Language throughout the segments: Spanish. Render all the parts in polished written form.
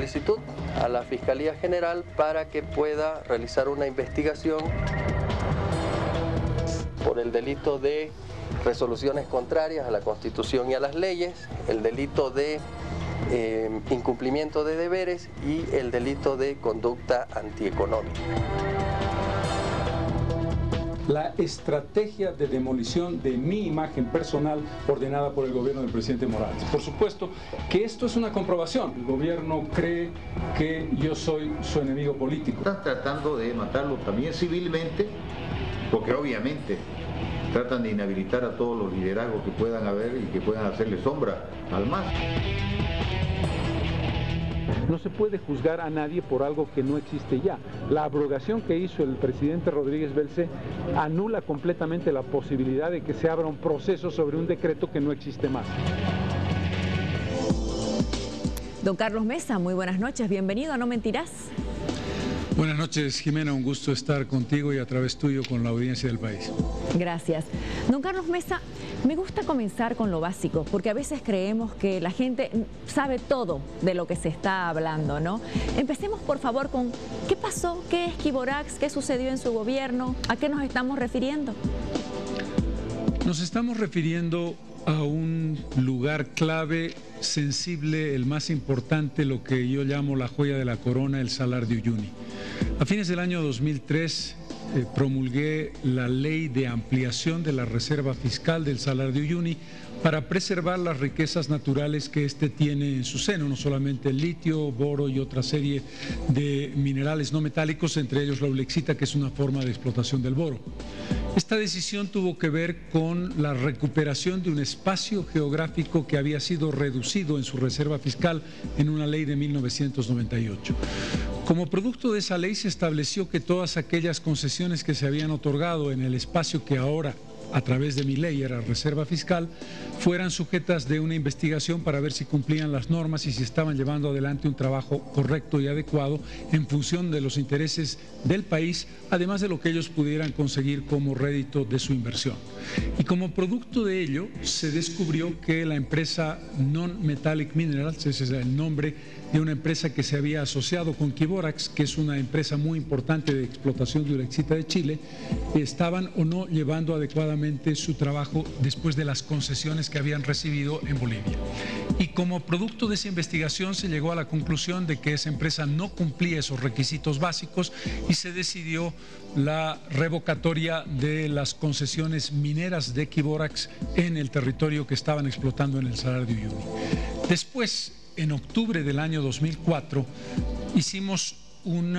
solicitud a la Fiscalía General para que pueda realizar una investigación por el delito de resoluciones contrarias a la Constitución y a las leyes, el delito de incumplimiento de deberes y el delito de conducta antieconómica. La estrategia de demolición de mi imagen personal ordenada por el gobierno del presidente Morales. Por supuesto que esto es una comprobación. El gobierno cree que yo soy su enemigo político. Están tratando de matarlo también civilmente, porque obviamente tratan de inhabilitar a todos los liderazgos que puedan haber y que puedan hacerle sombra al MAS. No se puede juzgar a nadie por algo que no existe ya. La abrogación que hizo el presidente Rodríguez Belcé anula completamente la posibilidad de que se abra un proceso sobre un decreto que no existe más. Don Carlos Mesa, muy buenas noches, bienvenido a No Mentirás. Buenas noches, Jimena, un gusto estar contigo y a través tuyo con la audiencia del país. Gracias. Don Carlos Mesa, me gusta comenzar con lo básico, porque a veces creemos que la gente sabe todo de lo que se está hablando, ¿no? Empecemos, por favor, con ¿qué pasó? ¿Qué es Quiborax? ¿Qué sucedió en su gobierno? ¿A qué nos estamos refiriendo? Nos estamos refiriendo a un lugar clave, sensible, el más importante, lo que yo llamo la joya de la corona, el Salar de Uyuni. A fines del año 2003 promulgué la ley de ampliación de la reserva fiscal del Salar de Uyuni para preservar las riquezas naturales que éste tiene en su seno, no solamente el litio, boro y otra serie de minerales no metálicos, entre ellos la ulexita, que es una forma de explotación del boro. Esta decisión tuvo que ver con la recuperación de un espacio geográfico que había sido reducido en su reserva fiscal en una ley de 1998. Como producto de esa ley se estableció que todas aquellas concesiones que se habían otorgado en el espacio que ahora, a través de mi ley, era reserva fiscal, fueran sujetas de una investigación para ver si cumplían las normas y si estaban llevando adelante un trabajo correcto y adecuado en función de los intereses del país, además de lo que ellos pudieran conseguir como rédito de su inversión. Y como producto de ello, se descubrió que la empresa Non-Metallic Minerals, ese es el nombre de una empresa que se había asociado con Quiborax, que es una empresa muy importante de explotación de ulexita de Chile, estaban o no llevando adecuadamente su trabajo después de las concesiones que habían recibido en Bolivia. Y como producto de esa investigación se llegó a la conclusión de que esa empresa no cumplía esos requisitos básicos y se decidió la revocatoria de las concesiones mineras de Quiborax en el territorio que estaban explotando en el Salar de Uyuni. Después, en octubre del año 2004, hicimos un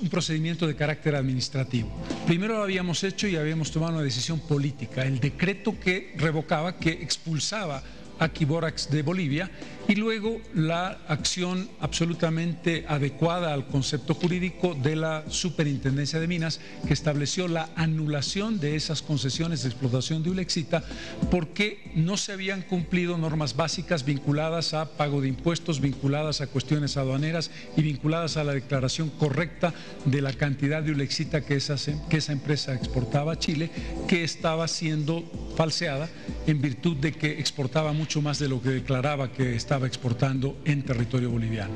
procedimiento de carácter administrativo. Primero lo habíamos hecho y habíamos tomado una decisión política, el decreto que revocaba, que expulsaba a Quiborax de Bolivia, y luego la acción absolutamente adecuada al concepto jurídico de la Superintendencia de Minas, que estableció la anulación de esas concesiones de explotación de ulexita porque no se habían cumplido normas básicas vinculadas a pago de impuestos, vinculadas a cuestiones aduaneras y vinculadas a la declaración correcta de la cantidad de ulexita que esa empresa exportaba a Chile, que estaba siendo falseada en virtud de que exportaba mucho más de lo que declaraba que estaba exportando en territorio boliviano.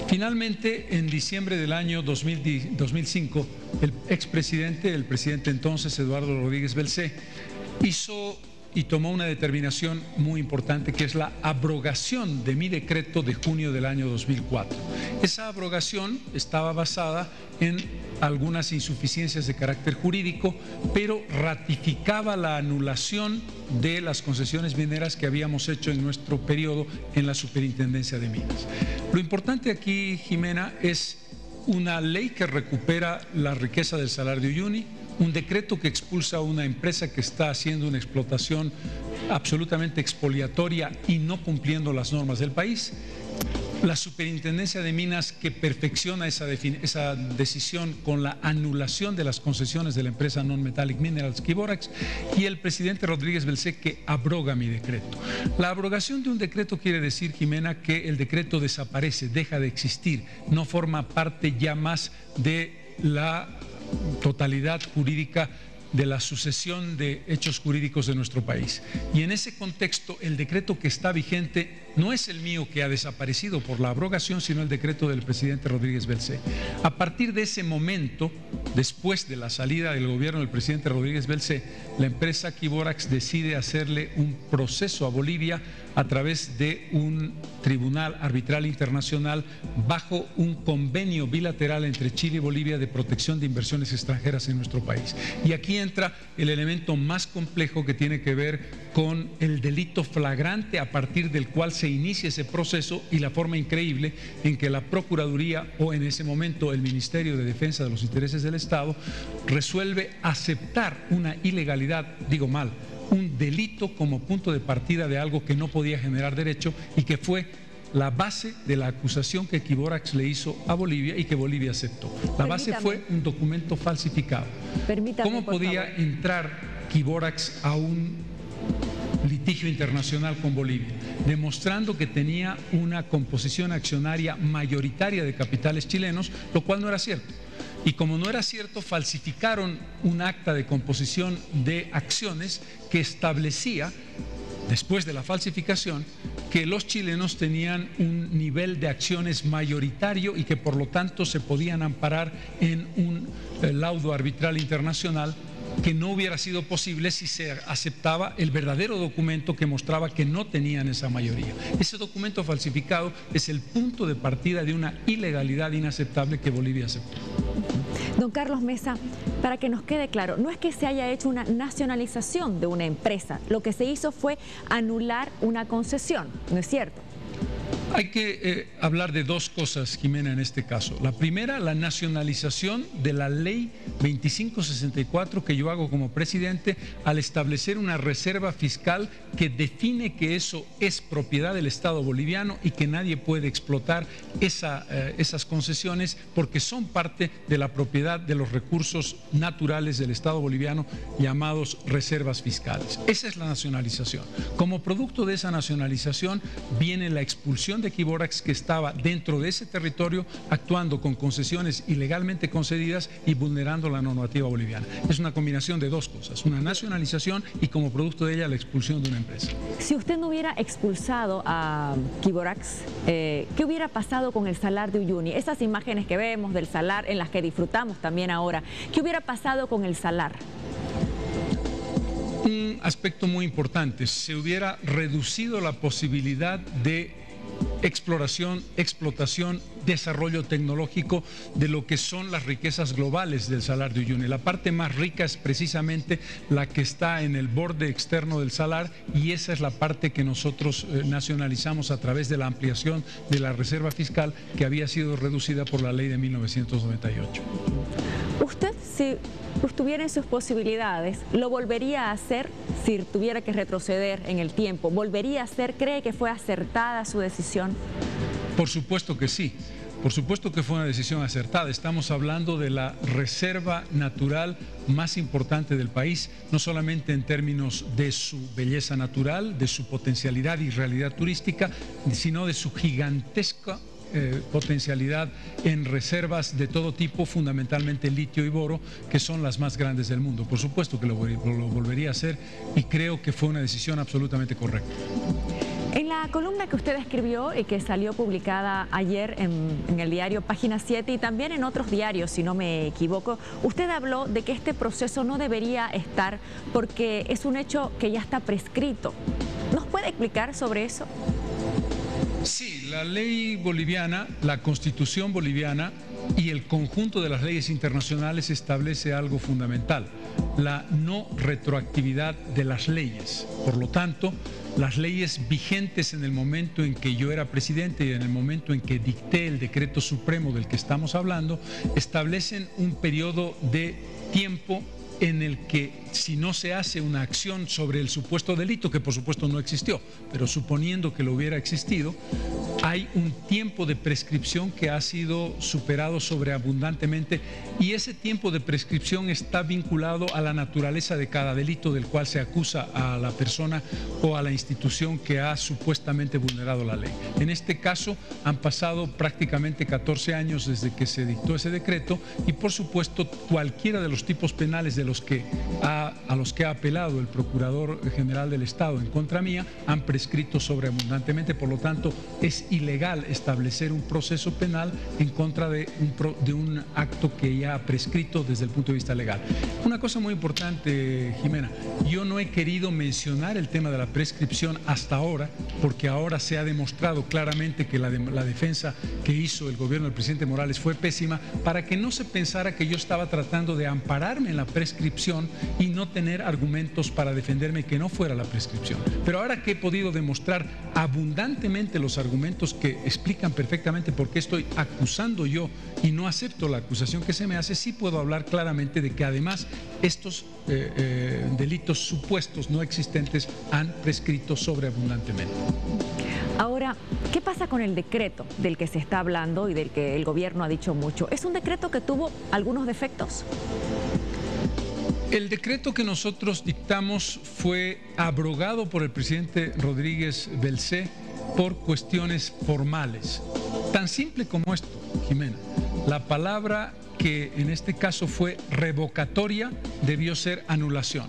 Finalmente, en diciembre del año 2005, el expresidente, el presidente entonces Eduardo Rodríguez Belcé, hizo y tomó una determinación muy importante, que es la abrogación de mi decreto de junio del año 2004. Esa abrogación estaba basada en algunas insuficiencias de carácter jurídico, pero ratificaba la anulación de las concesiones mineras que habíamos hecho en nuestro periodo en la Superintendencia de Minas. Lo importante aquí, Jimena, es una ley que recupera la riqueza del Salar de Uyuni, un decreto que expulsa a una empresa que está haciendo una explotación absolutamente expoliatoria y no cumpliendo las normas del país, la Superintendencia de Minas que perfecciona esa decisión con la anulación de las concesiones de la empresa Non-Metallic Minerals Quiborax, y el presidente Rodríguez Belcé que abroga mi decreto. La abrogación de un decreto quiere decir, Jimena, que el decreto desaparece, deja de existir, no forma parte ya más de la totalidad jurídica de la sucesión de hechos jurídicos de nuestro país. Y en ese contexto, el decreto que está vigente no es el mío, que ha desaparecido por la abrogación, sino el decreto del presidente Rodríguez Belcé. A partir de ese momento, después de la salida del gobierno del presidente Rodríguez Belcé, la empresa Quiborax decide hacerle un proceso a Bolivia a través de un tribunal arbitral internacional bajo un convenio bilateral entre Chile y Bolivia de protección de inversiones extranjeras en nuestro país. Y aquí entra el elemento más complejo, que tiene que ver con el delito flagrante a partir del cual se inicia ese proceso, y la forma increíble en que la Procuraduría, o en ese momento el Ministerio de Defensa de los Intereses del Estado, resuelve aceptar una ilegalidad, digo mal, un delito como punto de partida de algo que no podía generar derecho, y que fue la base de la acusación que Quiborax le hizo a Bolivia y que Bolivia aceptó. La base fue un documento falsificado. ¿Cómo podía entrar Quiborax a un litigio internacional con Bolivia? Demostrando que tenía una composición accionaria mayoritaria de capitales chilenos, lo cual no era cierto. Y como no era cierto, falsificaron un acta de composición de acciones que establecía, después de la falsificación, que los chilenos tenían un nivel de acciones mayoritario y que por lo tanto se podían amparar en un laudo arbitral internacional, que no hubiera sido posible si se aceptaba el verdadero documento que mostraba que no tenían esa mayoría. Ese documento falsificado es el punto de partida de una ilegalidad inaceptable que Bolivia aceptó. Don Carlos Mesa, para que nos quede claro, no es que se haya hecho una nacionalización de una empresa, lo que se hizo fue anular una concesión, ¿no es cierto? Hay que hablar de dos cosas, Jimena, en este caso. La primera, la nacionalización de la ley 2564 que yo hago como presidente al establecer una reserva fiscal que define que eso es propiedad del Estado boliviano y que nadie puede explotar esas concesiones, porque son parte de la propiedad de los recursos naturales del Estado boliviano, llamados reservas fiscales. Esa es la nacionalización. Como producto de esa nacionalización viene la expulsión de Quiborax, que estaba dentro de ese territorio actuando con concesiones ilegalmente concedidas y vulnerando la normativa boliviana. Es una combinación de dos cosas, una nacionalización y como producto de ella la expulsión de una empresa. Si usted no hubiera expulsado a Quiborax, ¿qué hubiera pasado con el Salar de Uyuni? Esas imágenes que vemos del salar, en las que disfrutamos también ahora, ¿qué hubiera pasado con el salar? Un aspecto muy importante, se hubiera reducido la posibilidad de exploración, explotación, desarrollo tecnológico de lo que son las riquezas globales del Salar de Uyuni. La parte más rica es precisamente la que está en el borde externo del salar, y esa es la parte que nosotros nacionalizamos a través de la ampliación de la reserva fiscal, que había sido reducida por la ley de 1998. ¿Usted, si estuviera en sus posibilidades, lo volvería a hacer si tuviera que retroceder en el tiempo? ¿Volvería a hacer? ¿Cree que fue acertada su decisión? Por supuesto que sí. Por supuesto que fue una decisión acertada. Estamos hablando de la reserva natural más importante del país, no solamente en términos de su belleza natural, de su potencialidad y realidad turística, sino de su gigantesca potencialidad en reservas de todo tipo, fundamentalmente litio y boro, que son las más grandes del mundo. Por supuesto que lo volvería a hacer, y creo que fue una decisión absolutamente correcta. En la columna que usted escribió y que salió publicada ayer en el diario Página 7 y también en otros diarios, si no me equivoco, usted habló de que este proceso no debería estar porque es un hecho que ya está prescrito. ¿Nos puede explicar sobre eso? Sí, la ley boliviana, la Constitución boliviana y el conjunto de las leyes internacionales establece algo fundamental: la no retroactividad de las leyes. Por lo tanto, las leyes vigentes en el momento en que yo era presidente y en el momento en que dicté el decreto supremo del que estamos hablando, establecen un periodo de tiempo en el que, si no se hace una acción sobre el supuesto delito, que por supuesto no existió, pero suponiendo que lo hubiera existido, hay un tiempo de prescripción que ha sido superado sobreabundantemente, y ese tiempo de prescripción está vinculado a la naturaleza de cada delito del cual se acusa a la persona o a la institución que ha supuestamente vulnerado la ley. En este caso han pasado prácticamente 14 años desde que se dictó ese decreto, y por supuesto cualquiera de los tipos penales de a los que ha apelado el Procurador General del Estado en contra mía han prescrito sobreabundantemente. Por lo tanto, es ilegal establecer un proceso penal en contra de un acto que ya ha prescrito desde el punto de vista legal. Una cosa muy importante, Jimena, yo no he querido mencionar el tema de la prescripción hasta ahora, porque ahora se ha demostrado claramente que la defensa que hizo el gobierno del presidente Morales fue pésima, para que no se pensara que yo estaba tratando de ampararme en la prescripción y no tener argumentos para defenderme que no fuera la prescripción. Pero ahora que he podido demostrar abundantemente los argumentos que explican perfectamente por qué estoy acusando yo y no acepto la acusación que se me hace, sí puedo hablar claramente de que además estos delitos supuestos no existentes han prescrito sobreabundantemente. Ahora, ¿qué pasa con el decreto del que se está hablando y del que el gobierno ha dicho mucho? ¿Es un decreto que tuvo algunos defectos? El decreto que nosotros dictamos fue abrogado por el presidente Rodríguez Belcé por cuestiones formales. Tan simple como esto, Jimena. La palabra que en este caso fue revocatoria debió ser anulación.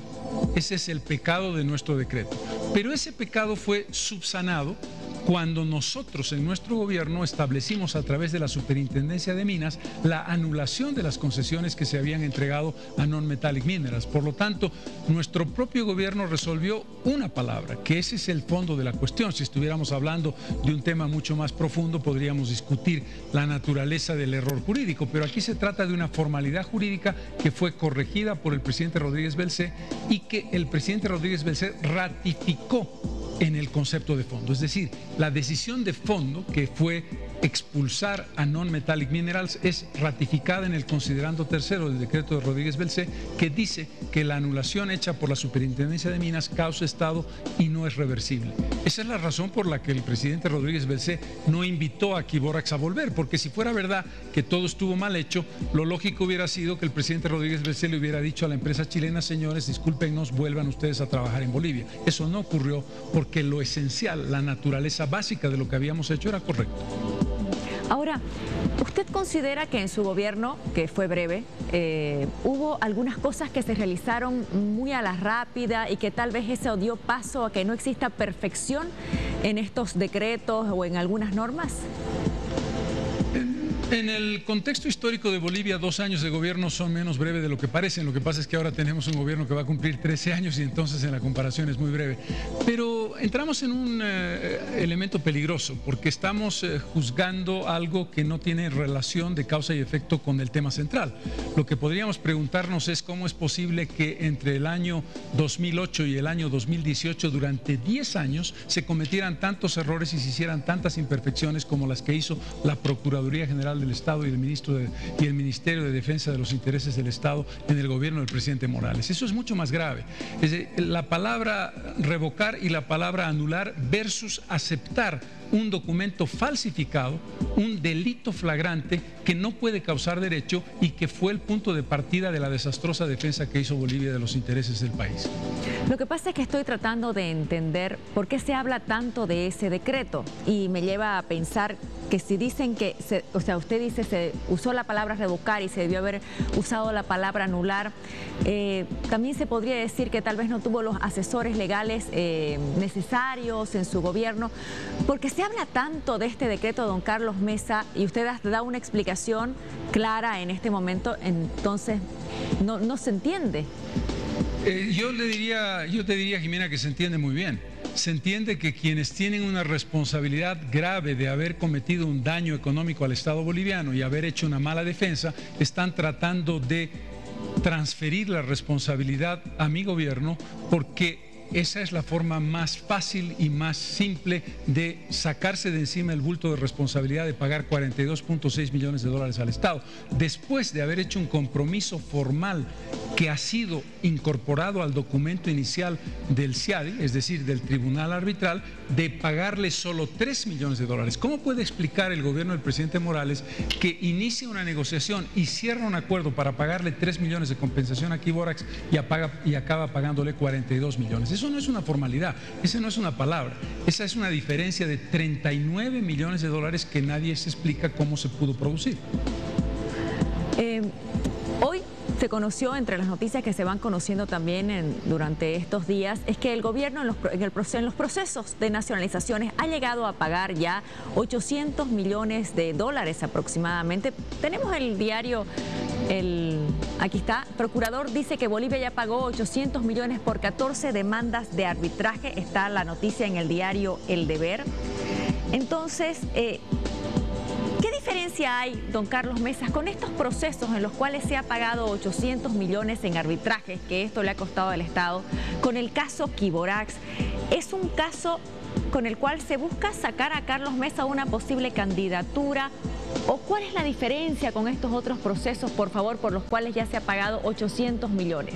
Ese es el pecado de nuestro decreto. Pero ese pecado fue subsanado cuando nosotros en nuestro gobierno establecimos a través de la Superintendencia de Minas la anulación de las concesiones que se habían entregado a Non-Metallic Minerals. Por lo tanto, nuestro propio gobierno resolvió una palabra, que ese es el fondo de la cuestión. Si estuviéramos hablando de un tema mucho más profundo, podríamos discutir la naturaleza del error jurídico, pero aquí se trata de una formalidad jurídica que fue corregida por el presidente Rodríguez Belcé y que el presidente Rodríguez Belcé ratificó en el concepto de fondo. Es decir, la decisión de fondo, que fue expulsar a Non-Metallic Minerals, es ratificada en el considerando tercero del decreto de Rodríguez Belcé, que dice que la anulación hecha por la Superintendencia de Minas causa estado y no es reversible. Esa es la razón por la que el presidente Rodríguez Belcé no invitó a Quiborax a volver, porque si fuera verdad que todo estuvo mal hecho, lo lógico hubiera sido que el presidente Rodríguez Belcé le hubiera dicho a la empresa chilena: señores, discúlpenos, vuelvan ustedes a trabajar en Bolivia. Eso no ocurrió porque lo esencial, la naturaleza básica de lo que habíamos hecho era correcto. Ahora, ¿usted considera que en su gobierno, que fue breve, hubo algunas cosas que se realizaron muy a la rápida y que tal vez eso dio paso a que no exista perfección en estos decretos o en algunas normas? En el contexto histórico de Bolivia, 2 años de gobierno son menos breves de lo que parecen. Lo que pasa es que ahora tenemos un gobierno que va a cumplir 13 años y entonces en la comparación es muy breve. Pero entramos en un elemento peligroso porque estamos juzgando algo que no tiene relación de causa y efecto con el tema central. Lo que podríamos preguntarnos es cómo es posible que entre el año 2008 y el año 2018, durante 10 años, se cometieran tantos errores y se hicieran tantas imperfecciones como las que hizo la Procuraduría General del Estado y el Ministerio de Defensa de los Intereses del Estado en el gobierno del presidente Morales. Eso es mucho más grave. Es decir, la palabra revocar y la palabra anular versus aceptar un documento falsificado, un delito flagrante que no puede causar derecho y que fue el punto de partida de la desastrosa defensa que hizo Bolivia de los intereses del país. Lo que pasa es que estoy tratando de entender por qué se habla tanto de ese decreto y me lleva a pensar que si dicen que, usted dice se usó la palabra revocar y se debió haber usado la palabra anular, también se podría decir que tal vez no tuvo los asesores legales necesarios en su gobierno, porque se habla tanto de este decreto, don Carlos Mesa, y usted ha dado una explicación clara en este momento, entonces no se entiende. Yo te diría, Jimena, que se entiende muy bien. Se entiende que quienes tienen una responsabilidad grave de haber cometido un daño económico al Estado boliviano y haber hecho una mala defensa, están tratando de transferir la responsabilidad a mi gobierno porque esa es la forma más fácil y más simple de sacarse de encima el bulto de responsabilidad de pagar 42.6 millones de dólares al Estado, después de haber hecho un compromiso formal que ha sido incorporado al documento inicial del CIADI, es decir, del Tribunal Arbitral, de pagarle solo 3 millones de dólares. ¿Cómo puede explicar el gobierno del presidente Morales que inicia una negociación y cierra un acuerdo para pagarle 3 millones de compensación a Quiborax y acaba pagándole 42 millones? Eso no es una formalidad, esa no es una palabra, esa es una diferencia de 39 millones de dólares que nadie se explica cómo se pudo producir. Hoy se conoció, entre las noticias que se van conociendo también durante estos días, es que el gobierno en los procesos de nacionalizaciones ha llegado a pagar ya 800 millones de dólares aproximadamente. Tenemos el diario, aquí está, procurador dice que Bolivia ya pagó 800 millones por 14 demandas de arbitraje. Está la noticia en el diario El Deber. Entonces, ¿qué diferencia hay, don Carlos Mesa, con estos procesos en los cuales se ha pagado 800 millones en arbitrajes, que esto le ha costado al Estado, con el caso Quiborax? ¿Es un caso con el cual se busca sacar a Carlos Mesa una posible candidatura? ¿O cuál es la diferencia con estos otros procesos, por favor, por los cuales ya se ha pagado 800 millones?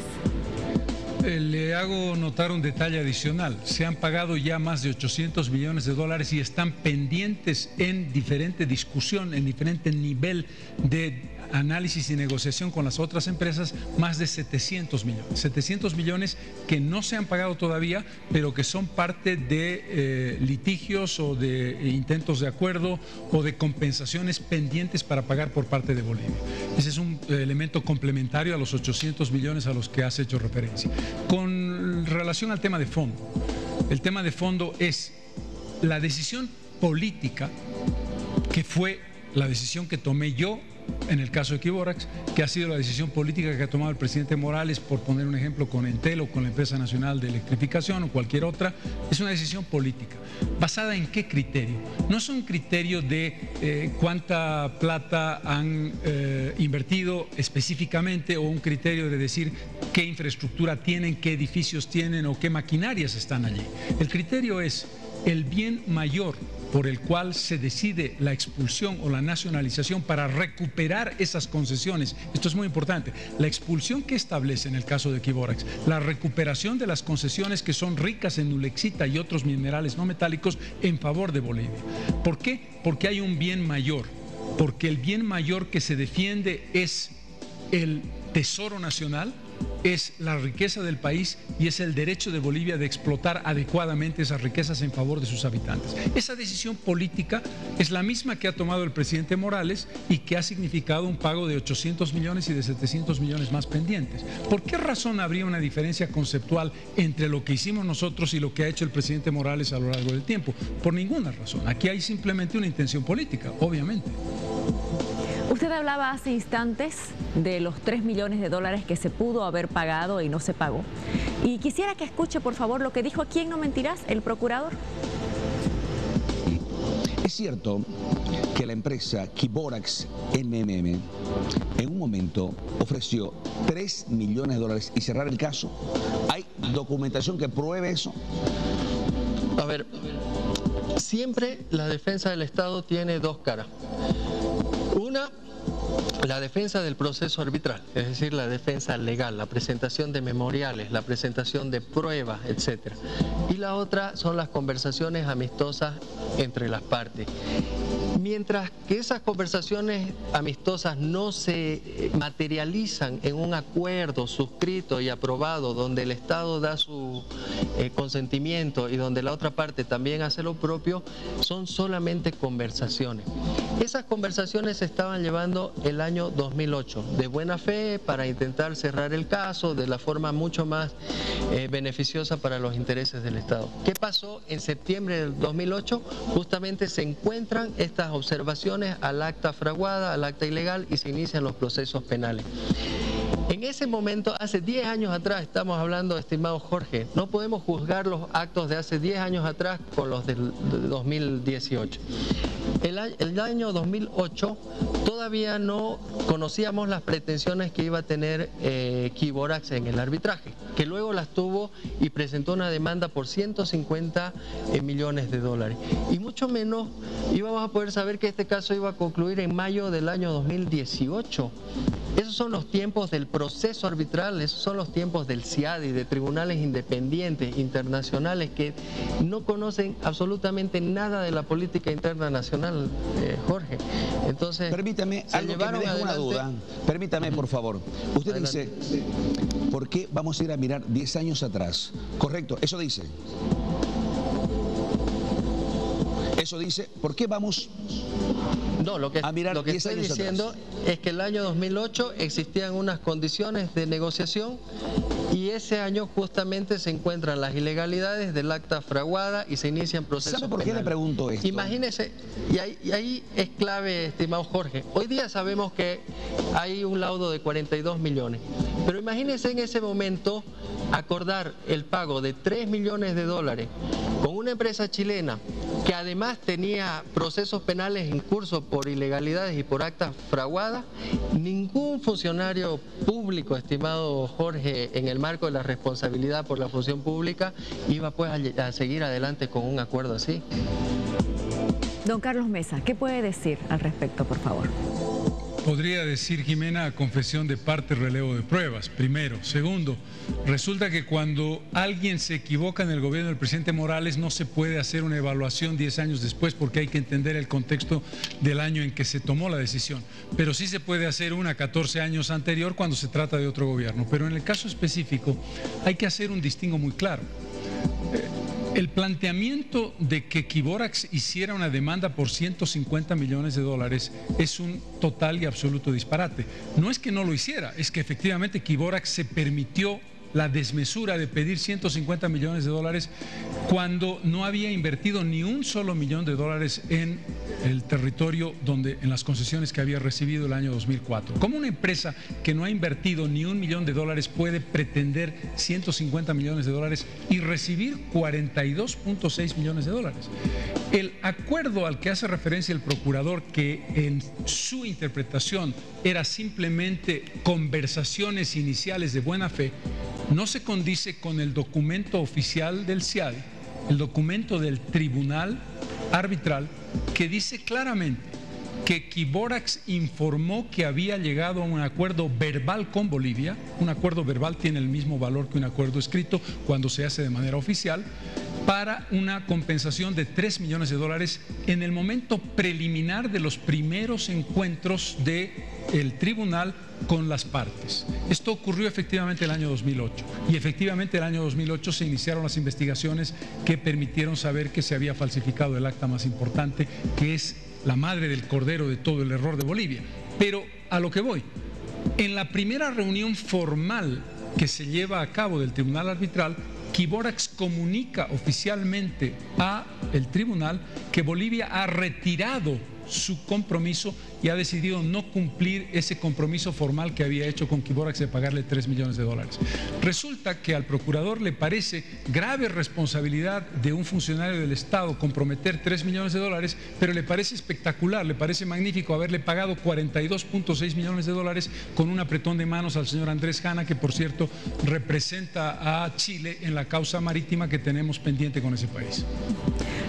Le hago notar un detalle adicional. Se han pagado ya más de 800 millones de dólares y están pendientes en diferente discusión, en diferente nivel de análisis y negociación con las otras empresas, más de 700 millones. 700 millones que no se han pagado todavía, pero que son parte de litigios o de intentos de acuerdo o de compensaciones pendientes para pagar por parte de Bolivia. Ese es un elemento complementario a los 800 millones a los que has hecho referencia. Con relación al tema de fondo, el tema de fondo es la decisión política, que fue la decisión que tomé yo en el caso de Quiborax, que ha sido la decisión política que ha tomado el presidente Morales, por poner un ejemplo, con Entel o con la Empresa Nacional de Electrificación o cualquier otra. Es una decisión política. ¿Basada en qué criterio? No es un criterio de cuánta plata han invertido específicamente, o un criterio de decir qué infraestructura tienen, qué edificios tienen o qué maquinarias están allí. El criterio es el bien mayor por el cual se decide la expulsión o la nacionalización para recuperar esas concesiones. Esto es muy importante. La expulsión que establece en el caso de Quiborax, la recuperación de las concesiones que son ricas en ulexita y otros minerales no metálicos en favor de Bolivia. ¿Por qué? Porque hay un bien mayor. Porque el bien mayor que se defiende es el tesoro nacional, es la riqueza del país y es el derecho de Bolivia de explotar adecuadamente esas riquezas en favor de sus habitantes. Esa decisión política es la misma que ha tomado el presidente Morales y que ha significado un pago de 800 millones y de 700 millones más pendientes. ¿Por qué razón habría una diferencia conceptual entre lo que hicimos nosotros y lo que ha hecho el presidente Morales a lo largo del tiempo? Por ninguna razón. Aquí hay simplemente una intención política, obviamente. Usted hablaba hace instantes de los 3 millones de dólares que se pudo haber pagado y no se pagó. Y quisiera que escuche, por favor, lo que dijo aquí en No Mentirás el procurador. Es cierto que la empresa Quiborax MMM en un momento ofreció 3 millones de dólares y cerrar el caso. ¿Hay documentación que pruebe eso? A ver, siempre la defensa del Estado tiene dos caras. Una, la defensa del proceso arbitral, es decir, la defensa legal, la presentación de memoriales, la presentación de pruebas, etc. Y la otra son las conversaciones amistosas entre las partes. Mientras que esas conversaciones amistosas no se materializan en un acuerdo suscrito y aprobado donde el Estado da su consentimiento y donde la otra parte también hace lo propio, son solamente conversaciones. Esas conversaciones se estaban llevando el año 2008, de buena fe, para intentar cerrar el caso de la forma mucho más beneficiosa para los intereses del Estado. ¿Qué pasó? En septiembre del 2008 justamente se encuentran estas observaciones al acta fraguada, al acta ilegal, y se inician los procesos penales. En ese momento, hace 10 años atrás, estamos hablando, estimado Jorge, no podemos juzgar los actos de hace 10 años atrás con los del 2018. El año 2008 todavía no conocíamos las pretensiones que iba a tener Quiborax en el arbitraje, que luego las tuvo y presentó una demanda por 150 millones de dólares. Y mucho menos íbamos a poder saber que este caso iba a concluir en mayo del año 2018. Esos son los tiempos del proceso arbitral, esos son los tiempos del CIADI, de tribunales independientes, internacionales, que no conocen absolutamente nada de la política interna nacional, Jorge. Entonces, permítame, algo que me deja una duda. Permítame, por favor. Usted dice, ¿por qué vamos a ir a mirar 10 años atrás? Correcto, eso dice. Eso dice, ¿por qué vamos No, lo que estoy diciendo es que el año 2008 existían unas condiciones de negociación y ese año justamente se encuentran las ilegalidades del acta fraguada y se inician procesos ¿Sabe por qué le pregunto esto? Imagínese, y ahí es clave, estimado Jorge, hoy día sabemos que hay un laudo de 42 millones, pero imagínese en ese momento acordar el pago de 3 millones de dólares con una empresa chilena que además tenía procesos penales en curso por ilegalidades y por actas fraguadas. Ningún funcionario público, estimado Jorge, en el marco de la responsabilidad por la función pública, iba pues a seguir adelante con un acuerdo así. Don Carlos Mesa, ¿qué puede decir al respecto, por favor? Podría decir, Jimena, a confesión de parte, relevo de pruebas, primero. Segundo, resulta que cuando alguien se equivoca en el gobierno del presidente Morales no se puede hacer una evaluación 10 años después porque hay que entender el contexto del año en que se tomó la decisión. Pero sí se puede hacer una 14 años anterior cuando se trata de otro gobierno. Pero en el caso específico hay que hacer un distingo muy claro. El planteamiento de que Quiborax hiciera una demanda por 150 millones de dólares es un total y absoluto disparate. No es que no lo hiciera, es que efectivamente Quiborax se permitió la desmesura de pedir 150 millones de dólares cuando no había invertido ni un solo millón de dólares en el territorio en las concesiones que había recibido el año 2004. ¿Cómo una empresa que no ha invertido ni un millón de dólares puede pretender 150 millones de dólares y recibir 42.6 millones de dólares? El acuerdo al que hace referencia el procurador, que en su interpretación era simplemente conversaciones iniciales de buena fe, no se condice con el documento oficial del CIADI, el documento del Tribunal Arbitral, que dice claramente que Quiborax informó que había llegado a un acuerdo verbal con Bolivia. Un acuerdo verbal tiene el mismo valor que un acuerdo escrito cuando se hace de manera oficial, para una compensación de 3 millones de dólares en el momento preliminar de los primeros encuentros del tribunal con las partes. Esto ocurrió efectivamente el año 2008 y efectivamente el año 2008 se iniciaron las investigaciones que permitieron saber que se había falsificado el acta más importante, que es la madre del cordero de todo el error de Bolivia. Pero a lo que voy, en la primera reunión formal que se lleva a cabo del tribunal arbitral, Quiborax comunica oficialmente al tribunal que Bolivia ha retirado su compromiso y ha decidido no cumplir ese compromiso formal que había hecho con Quiborax de pagarle 3 millones de dólares. Resulta que al procurador le parece grave responsabilidad de un funcionario del Estado comprometer 3 millones de dólares, pero le parece espectacular, le parece magnífico haberle pagado 42.6 millones de dólares con un apretón de manos al señor Andrés Jana, que por cierto representa a Chile en la causa marítima que tenemos pendiente con ese país.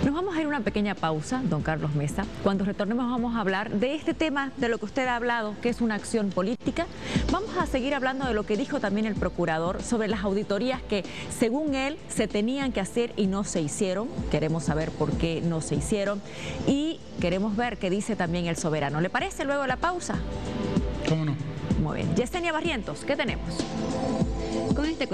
Nos vamos a ir a una pequeña pausa, don Carlos Mesa. Cuando retornemos vamos a hablar de este tema de lo que usted ha hablado, que es una acción política. Vamos a seguir hablando de lo que dijo también el procurador sobre las auditorías que, según él, se tenían que hacer y no se hicieron. Queremos saber por qué no se hicieron y queremos ver qué dice también el soberano. ¿Le parece luego la pausa? ¿Cómo no? Muy bien. Yesenia Barrientos, ¿qué tenemos? Con este